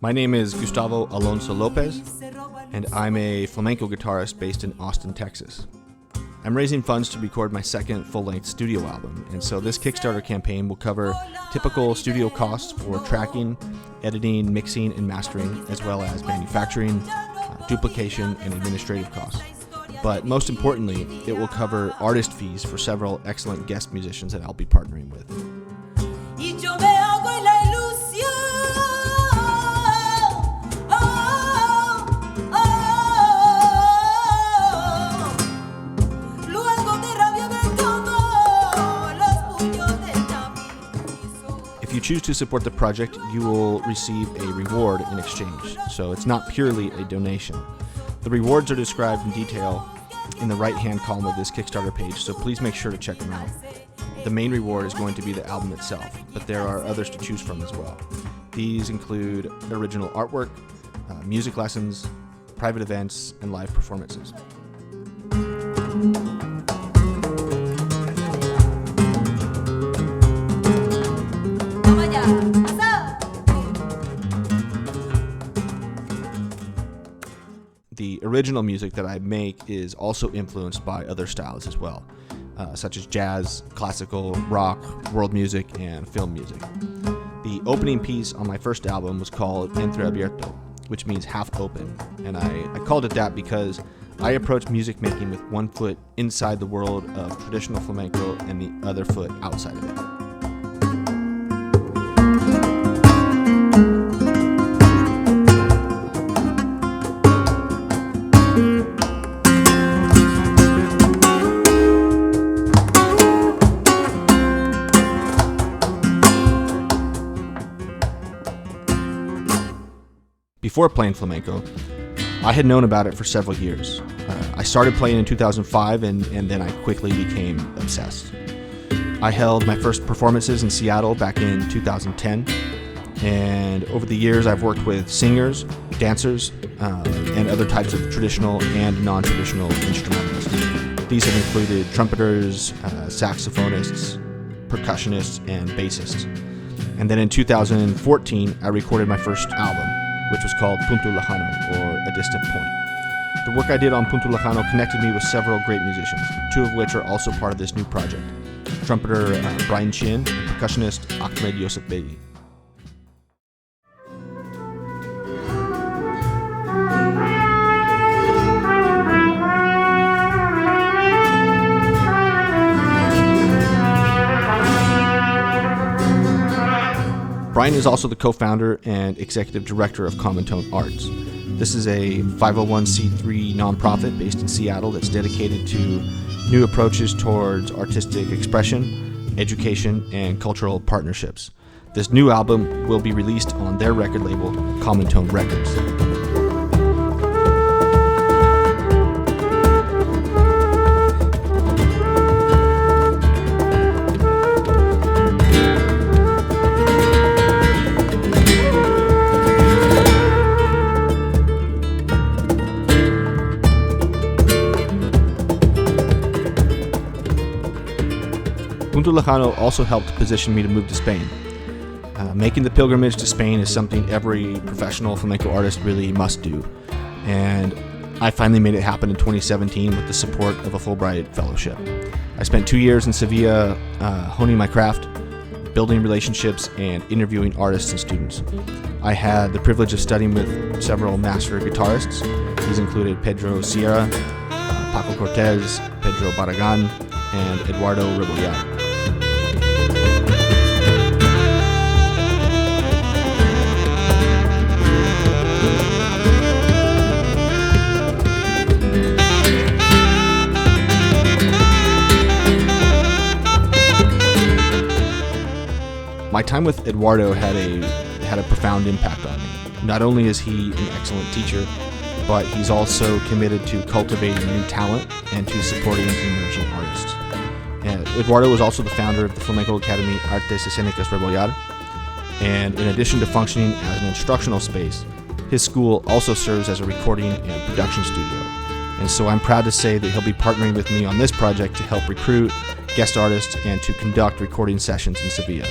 My name is Gustavo Alonso López, and I'm a flamenco guitarist based in Austin, Texas. I'm raising funds to record my second full-length studio album, and so this Kickstarter campaign will cover typical studio costs for tracking, editing, mixing, and mastering, as well as manufacturing, duplication, and administrative costs. But most importantly, it will cover artist fees for several excellent guest musicians that I'll be partnering with. If you choose to support the project, you will receive a reward in exchange, so it's not purely a donation. The rewards are described in detail in the right-hand column of this Kickstarter page, so please make sure to check them out. The main reward is going to be the album itself, but there are others to choose from as well. These include original artwork, music lessons, private events, and live performances. The original music that I make is also influenced by other styles as well, such as jazz, classical, rock, world music, and film music. The opening piece on my first album was called Entreabierto, which means half open, and I called it that because I approach music making with one foot inside the world of traditional flamenco and the other foot outside of it. Before playing flamenco, I had known about it for several years. I started playing in 2005 and then I quickly became obsessed. I held my first performances in Seattle back in 2010, and over the years I've worked with singers, dancers, and other types of traditional and non-traditional instrumentalists. These have included trumpeters, saxophonists, percussionists, and bassists. And then in 2014, I recorded my first album, which was called Punto Lejano, or A Distant Point. The work I did on Punto Lejano connected me with several great musicians, two of which are also part of this new project: trumpeter Brian Chin and percussionist Ahmed Yosef Bey. Brian is also the co-founder and executive director of Common Tone Arts. This is a 501c3 nonprofit based in Seattle that's dedicated to new approaches towards artistic expression, education, and cultural partnerships. This new album will be released on their record label, Common Tone Records. Punto Lejano also helped position me to move to Spain. Making the pilgrimage to Spain is something every professional flamenco artist really must do, and I finally made it happen in 2017 with the support of a Fulbright fellowship. I spent 2 years in Sevilla honing my craft, building relationships, and interviewing artists and students. I had the privilege of studying with several master guitarists. These included Pedro Sierra, Paco Cortez, Pedro Barragan, and Eduardo Rebollar. My time with Eduardo had a profound impact on me. Not only is he an excellent teacher, but he's also committed to cultivating new talent and to supporting emerging artists. And Eduardo was also the founder of the Flamenco Academy Artes Escénicas Rebollar, and in addition to functioning as an instructional space, his school also serves as a recording and production studio. And so I'm proud to say that he'll be partnering with me on this project to help recruit guest artists and to conduct recording sessions in Sevilla.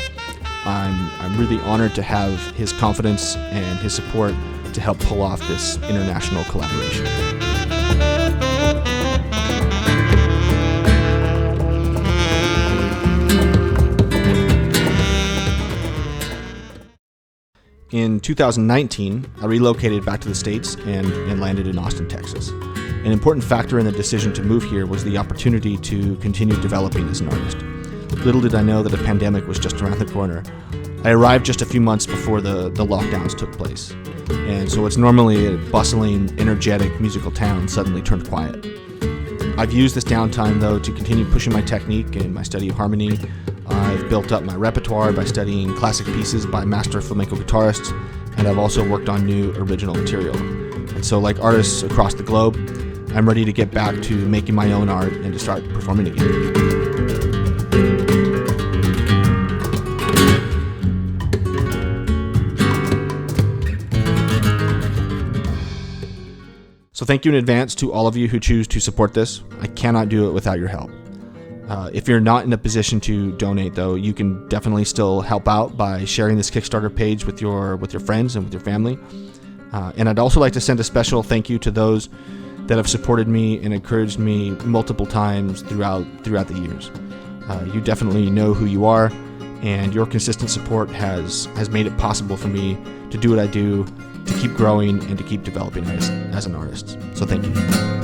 I'm really honored to have his confidence and his support to help pull off this international collaboration. In 2019, I relocated back to the States and landed in Austin, Texas. An important factor in the decision to move here was the opportunity to continue developing as an artist. Little did I know that a pandemic was just around the corner. I arrived just a few months before the lockdowns took place, and so what's normally a bustling, energetic musical town suddenly turned quiet. I've used this downtime, though, to continue pushing my technique and my study of harmony. I've built up my repertoire by studying classic pieces by master flamenco guitarists, and I've also worked on new original material. And so, like artists across the globe, I'm ready to get back to making my own art and to start performing again. So thank you in advance to all of you who choose to support this. I cannot do it without your help. If you're not in a position to donate, though, you can definitely still help out by sharing this Kickstarter page with your friends and with your family. And I'd also like to send a special thank you to those that have supported me and encouraged me multiple times throughout the years. You definitely know who you are, and your consistent support has made it possible for me to do what I do, to keep growing and to keep developing as an artist. So thank you.